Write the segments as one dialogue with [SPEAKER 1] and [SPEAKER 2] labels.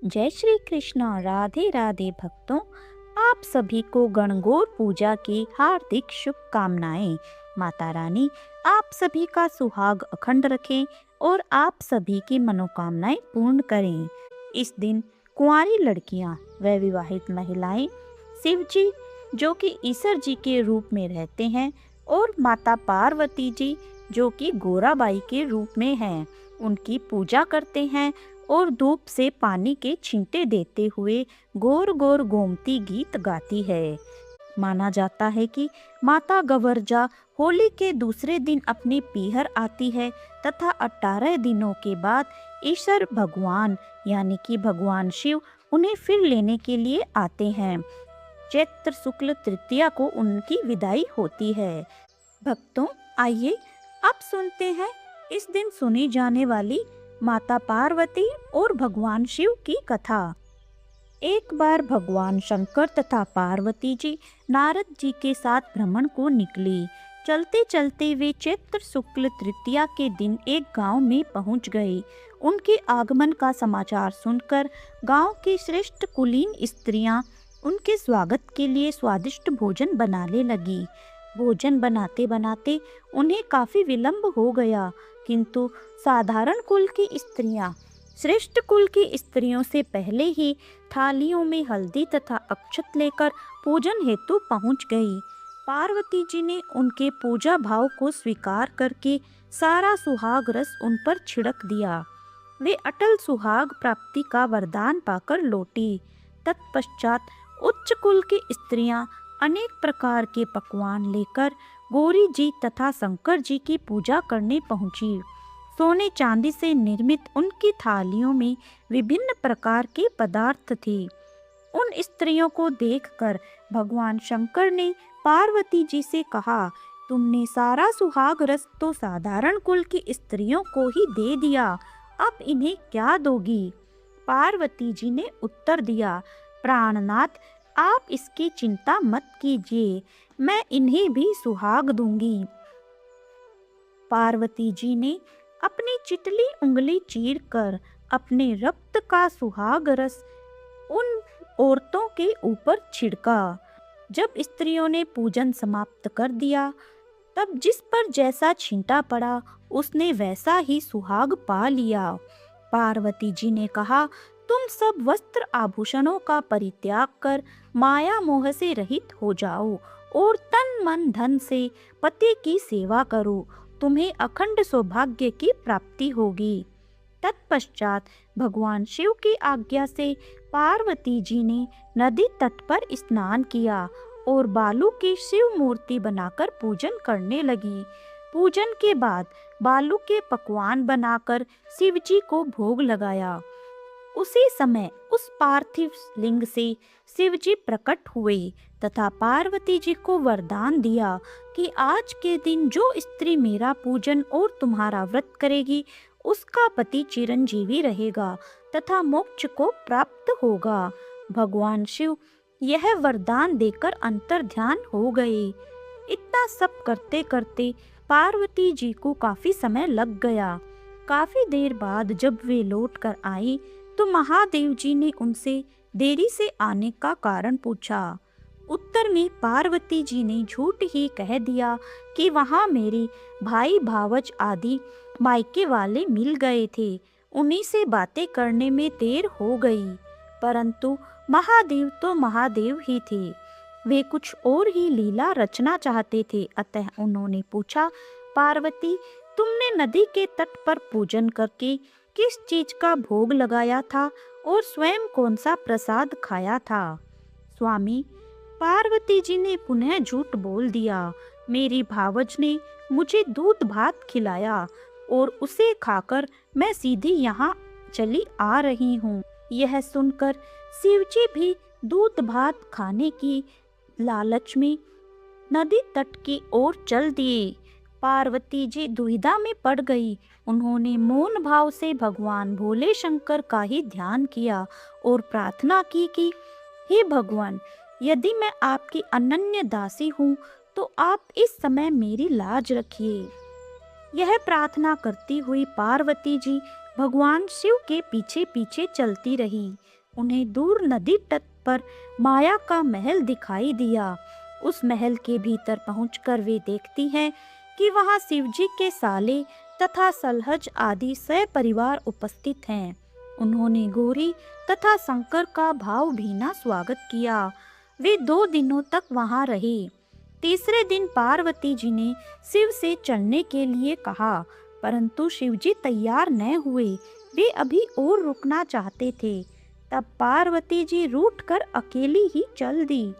[SPEAKER 1] जय श्री कृष्ण। राधे राधे भक्तों, आप सभी को गणगौर पूजा की हार्दिक शुभकामनाएं। माता रानी आप सभी का सुहाग अखंड रखें और आप सभी की मनोकामनाएं पूर्ण करें। इस दिन कुंवारी लड़कियां व विवाहित महिलाएं शिव जी जो कि ईश्वर जी के रूप में रहते हैं और माता पार्वती जी जो कि गोराबाई के रूप में हैं, उनकी पूजा करते हैं और धूप से पानी के छींटे देते हुए गोर गोर गोमती गीत गाती है। माना जाता है कि माता गवर्जा होली के दूसरे दिन अपने पीहर आती है तथा 18 दिनों के बाद ईश्वर भगवान यानी कि भगवान शिव उन्हें फिर लेने के लिए आते हैं। चैत्र शुक्ल तृतीया को उनकी विदाई होती है। भक्तों, आइए अब सुनते हैं इस दिन सुनी जाने वाली माता पार्वती और भगवान शिव की कथा। एक बार भगवान शंकर तथा पार्वती जी नारद जी के साथ भ्रमण को निकली। चलते चलते वे चैत्र शुक्ल तृतीया के दिन एक गांव में पहुंच गए। उनके आगमन का समाचार सुनकर गांव की श्रेष्ठ कुलीन स्त्रियां उनके स्वागत के लिए स्वादिष्ट भोजन बनाने लगी। भोजन बनाते बनाते उन्हें काफी विलंब हो गया, किंतु साधारण कुल की स्त्रियां श्रेष्ठ कुल की स्त्रियों से पहले ही थालियों में हल्दी तथा अक्षत लेकर पूजन हेतु पहुंच गई। पार्वती जी ने उनके पूजा भाव को स्वीकार करके सारा सुहाग रस उन पर छिड़क दिया। वे अटल सुहाग प्राप्ति का वरदान पाकर लौटी। तत्पश्चात उच्च कुल की स्त्रियां अनेक प्रकार के पकवान लेकर गौरी जी तथा शंकर जी की पूजा करने पहुंची। सोने चांदी से निर्मित उनकी थालियों में विभिन्न प्रकार के पदार्थ थे। उन स्त्रियों को देखकर भगवान शंकर ने पार्वती जी से कहा, तुमने सारा सुहाग रस तो साधारण कुल की स्त्रियों को ही दे दिया, अब इन्हें क्या दोगी? पार्वती जी ने उत्तर दिया, प्राणनाथ आप इसकी चिंता मत कीजिए, मैं इन्हें भी सुहाग दूंगी। पार्वती जी ने अपनी चितली उंगली चीरकर अपने रक्त का सुहाग रस उन औरतों के ऊपर छिड़का। जब स्त्रियों ने पूजन समाप्त कर दिया, तब जिस पर जैसा छींटा पड़ा उसने वैसा ही सुहाग पा लिया। पार्वती जी ने कहा, तुम सब वस्त्र आभूषणों का परित्याग कर माया मोह से रहित हो जाओ और तन मन धन से पति की सेवा करो, तुम्हें अखंड सौभाग्य की प्राप्ति होगी। तत्पश्चात भगवान शिव की आज्ञा से पार्वती जी ने नदी तट पर स्नान किया और बालू की शिव मूर्ति बनाकर पूजन करने लगी। पूजन के बाद बालू के पकवान बनाकर शिव जी को भोग लगाया। उसी समय उस पार्थिव लिंग से शिव जी प्रकट हुए तथा पार्वती जी को वरदान दिया कि आज के दिन जो स्त्री मेरा पूजन और तुम्हारा व्रत करेगी उसका पति चिरंजीवी रहेगा तथा मोक्ष को प्राप्त होगा। भगवान शिव यह वरदान देकर अंतर्ध्यान हो गए। इतना सब करते करते पार्वती जी को काफी समय लग गया। काफी देर बाद जब वे लौट कर आई तो महादेव जी ने उनसे देरी से आने का कारण पूछा। उत्तर में पार्वती जी ने झूठ ही कह दिया कि वहाँ मेरे भाई भावज आदि मायके वाले मिल गए थे, उन्हीं से बातें करने में देर हो गई। परंतु महादेव तो महादेव ही थे, वे कुछ और ही लीला रचना चाहते थे। अतः उन्होंने पूछा, पार्वती तुमने नदी के तट पर पूजन करके किस चीज का भोग लगाया था और स्वयं कौन सा प्रसाद खाया था? स्वामी, पार्वती जी ने पुनः झूठ बोल दिया। मेरी भावज ने मुझे दूध भात खिलाया और उसे खाकर मैं सीधी यहाँ चली आ रही हूँ। यह सुनकर शिवजी भी दूध भात खाने की लालच में नदी तट की ओर चल दिए। पार्वती जी दुविधा में पड़ गई। उन्होंने मौन भाव से भगवान भोले शंकर का ही ध्यान किया और प्रार्थना की कि हे भगवान, यदि मैं आपकी अनन्य दासी हूँ तो आप इस समय मेरी लाज रखिए। यह प्रार्थना करती हुई पार्वती जी भगवान शिव के पीछे पीछे चलती रही। उन्हें दूर नदी तट पर माया का महल दिखाई दिया। उस महल के भीतर पहुंचकर वे देखती हैं कि वहां शिवजी के साले तथा सलहज आदि सपरिवार उपस्थित हैं। उन्होंने गौरी तथा शंकर का भावभीना स्वागत किया। वे 2 दिनों तक वहां रहे। तीसरे दिन पार्वती जी ने शिव से चलने के लिए कहा, परंतु शिवजी तैयार न हुए। वे अभी और रुकना चाहते थे। तब पार्वती जी रूठकर अकेली ही चल दी।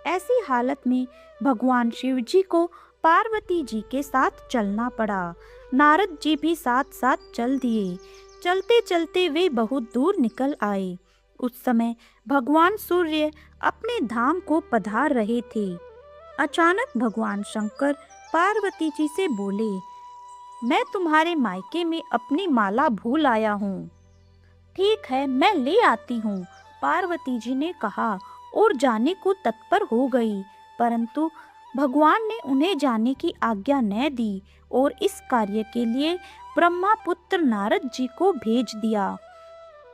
[SPEAKER 1] ऐसी हालत में भगवान शिवजी को पार्वती जी के साथ चलना पड़ा। नारद जी भी साथ साथ चल दिए। चलते चलते वे बहुत दूर निकल आए। उस समय भगवान सूर्य अपने धाम को पधार रहे थे। अचानक भगवान शंकर पार्वती जी से बोले, मैं तुम्हारे मायके में अपनी माला भूल आया हूँ। ठीक है, मैं ले आती हूँ, पार्वती जी ने कहा और जाने को तत्पर हो गई। परंतु भगवान ने उन्हें जाने की आज्ञा न दी और इस कार्य के लिए ब्रह्मा पुत्र नारद जी को भेज दिया।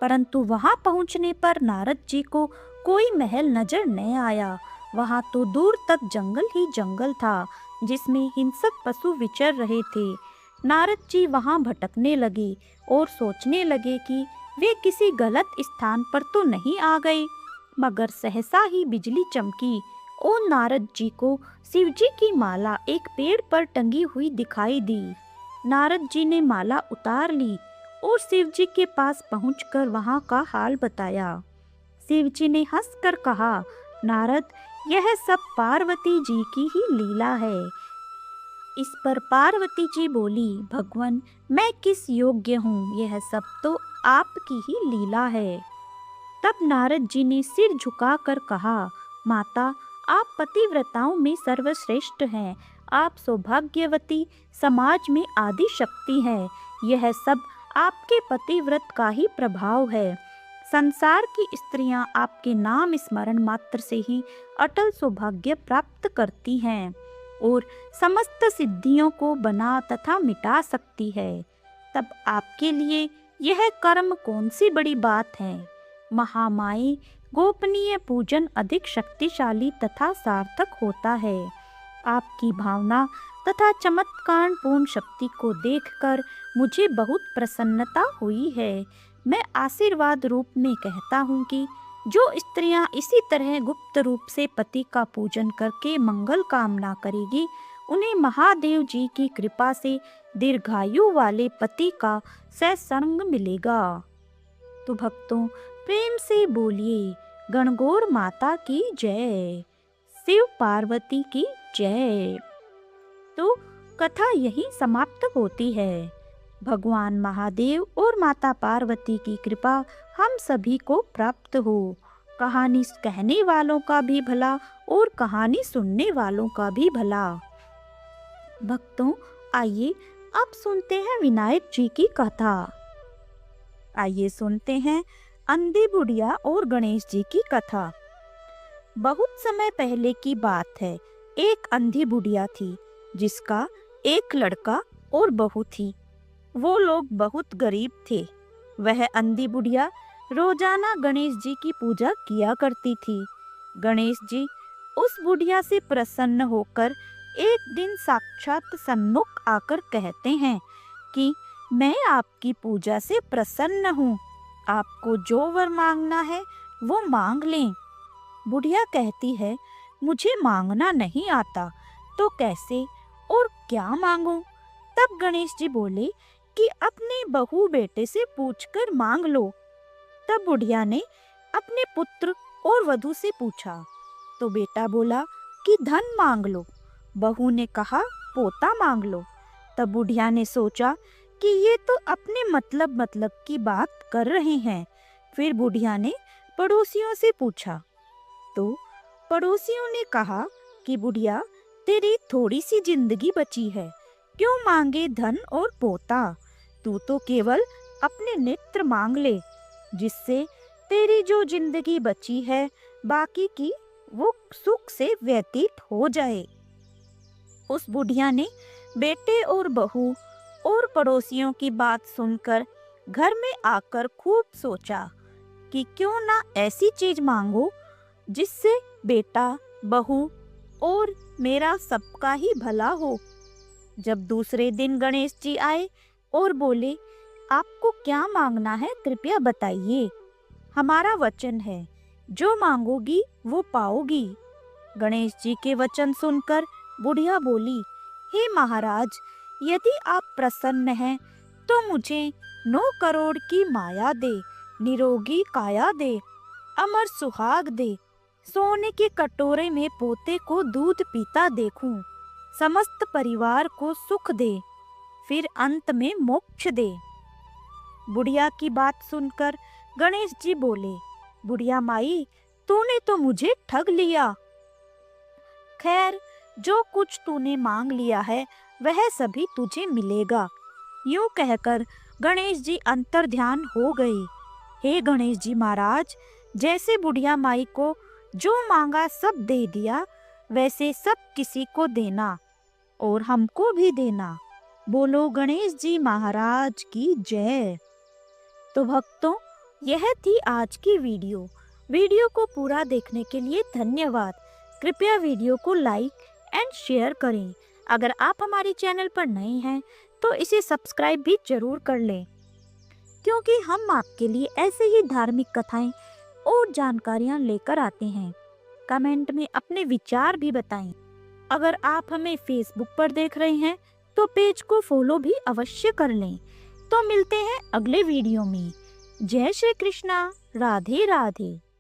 [SPEAKER 1] परंतु वहां पहुंचने पर नारद जी को कोई महल नजर न आया। वहां तो दूर तक जंगल ही जंगल था, जिसमें हिंसक पशु विचर रहे थे। नारद जी वहां भटकने लगे और सोचने लगे कि वे किसी गलत स्थान पर तो नहीं आ गए। मगर सहसा ही बिजली चमकी और नारद जी को शिवजी की माला एक पेड़ पर टंगी हुई दिखाई दी। नारद जी ने माला उतार ली और शिवजी के पास पहुंचकर वहां का हाल बताया। शिवजी ने हंसकर कहा, नारद, यह सब पार्वती जी की ही लीला है। इस पर पार्वती जी बोली, भगवान, मैं किस योग्य हूँ, यह सब तो आपकी ही लीला है। तब नारद जी ने सिर झुकाकर कहा, माता, आप पतिव्रताओं में सर्वश्रेष्ठ हैं। आप सौभाग्यवती समाज में आदि शक्ति हैं। यह सब आपके पतिव्रत का ही प्रभाव है। संसार की स्त्रियां आपके नाम स्मरण मात्र से ही अटल सौभाग्य प्राप्त करती हैं और समस्त सिद्धियों को बना तथा मिटा सकती है। तब आपके लिए यह कर्म कौन सी बड़ी बात है। महामाये, गोपनीय पूजन अधिक शक्तिशाली तथा सार्थक होता है। आपकी भावना तथा चमत्कार पूर्ण शक्ति को देखकर मुझे बहुत प्रसन्नता हुई है। मैं आशीर्वाद रूप में कहता हूँ कि जो स्त्रियां इसी तरह गुप्त रूप से पति का पूजन करके मंगल कामना करेगी, उन्हें महादेव जी की कृपा से दीर्घायु वाले पति का सत्संग मिलेगा। तो भक्तों, प्रेम से बोलिए गणगौर माता की जय, शिव पार्वती की जय। तो कथा यही समाप्त होती है। भगवान महादेव और माता पार्वती की कृपा हम सभी को प्राप्त हो। कहानी कहने वालों का भी भला और कहानी सुनने वालों का भी भला। भक्तों, आइए अब सुनते हैं विनायक जी की कथा। आइए सुनते हैं अंधी बुढ़िया और गणेश जी की कथा। बहुत समय पहले की बात है। एक अंधी बुढ़िया थी, जिसका एक लड़का और बहू थी। वो लोग बहुत गरीब थे। वह अंधी बुढ़िया रोजाना गणेश जी की पूजा किया करती थी। गणेश जी उस बुढ़िया से प्रसन्न होकर एक दिन साक्षात सन्मुख आकर कहते हैं कि मैं आपकी पूजा से प्रसन्न हूँ। आपको जो वर मांगना है वो मांग लें। बुढ़िया कहती है, मुझे मांगना नहीं आता, तो कैसे और क्या मांगूं? तब गणेश जी बोले कि अपने बहू बेटे से पूछकर मांग लो। तब बुढ़िया ने अपने पुत्र और वधू से पूछा, तो बेटा बोला कि धन मांग लो। बहू ने कहा पोता मांग लो। तब बुढ़िया ने सोचा कि ये तो अपने मतलब की बात कर रहे हैं। फिर बुढ़िया ने पड़ोसियों से पूछा, तो पड़ोसियों ने कहा कि बुढ़िया, तेरी थोड़ी सी जिंदगी बची है, क्यों मांगे धन और पोता? तू तो केवल अपने नेत्र मांग ले, जिससे तेरी जो जिंदगी बची है बाकी की वो सुख से व्यतीत हो जाए। उस बुढ़िया ने बेटे और बहू और पड़ोसियों की बात सुनकर घर में आकर खूब सोचा कि क्यों ना ऐसी चीज मांगो जिससे बेटा, बहू और मेरा सबका ही भला हो। जब दूसरे दिन गणेश जी आए और बोले, आपको क्या मांगना है, कृपया बताइए। हमारा वचन है, जो मांगोगी वो पाओगी। गणेश जी के वचन सुनकर बुढ़िया बोली, हे महाराज, यदि आप प्रसन्न हैं तो मुझे 9 करोड़ की माया दे, निरोगी काया दे, अमर सुहाग दे, सोने के कटोरे में पोते को दूध पीता देखूं, समस्त परिवार को सुख दे, फिर अंत में मोक्ष दे। बुढ़िया की बात सुनकर गणेश जी बोले, बुढ़िया माई, तूने तो मुझे ठग लिया। खैर, जो कुछ तूने मांग लिया है वह सभी तुझे मिलेगा। यूं कहकर गणेश जी अंतर्ध्यान हो गए। हे गणेश जी महाराज, जैसे बुढ़िया माई को जो मांगा सब दे दिया, वैसे सब किसी को देना और हमको भी देना। बोलो गणेश जी महाराज की जय। तो भक्तों, यह थी आज की वीडियो को पूरा देखने के लिए धन्यवाद। कृपया वीडियो को लाइक एंड शेयर करें। अगर आप हमारे चैनल पर नए हैं तो इसे सब्सक्राइब भी जरूर कर लें, क्योंकि हम आपके लिए ऐसे ही धार्मिक कथाएं और जानकारियां लेकर आते हैं। कमेंट में अपने विचार भी बताएं। अगर आप हमें फेसबुक पर देख रहे हैं तो पेज को फॉलो भी अवश्य कर लें। तो मिलते हैं अगले वीडियो में। जय श्री कृष्णा, राधे राधे।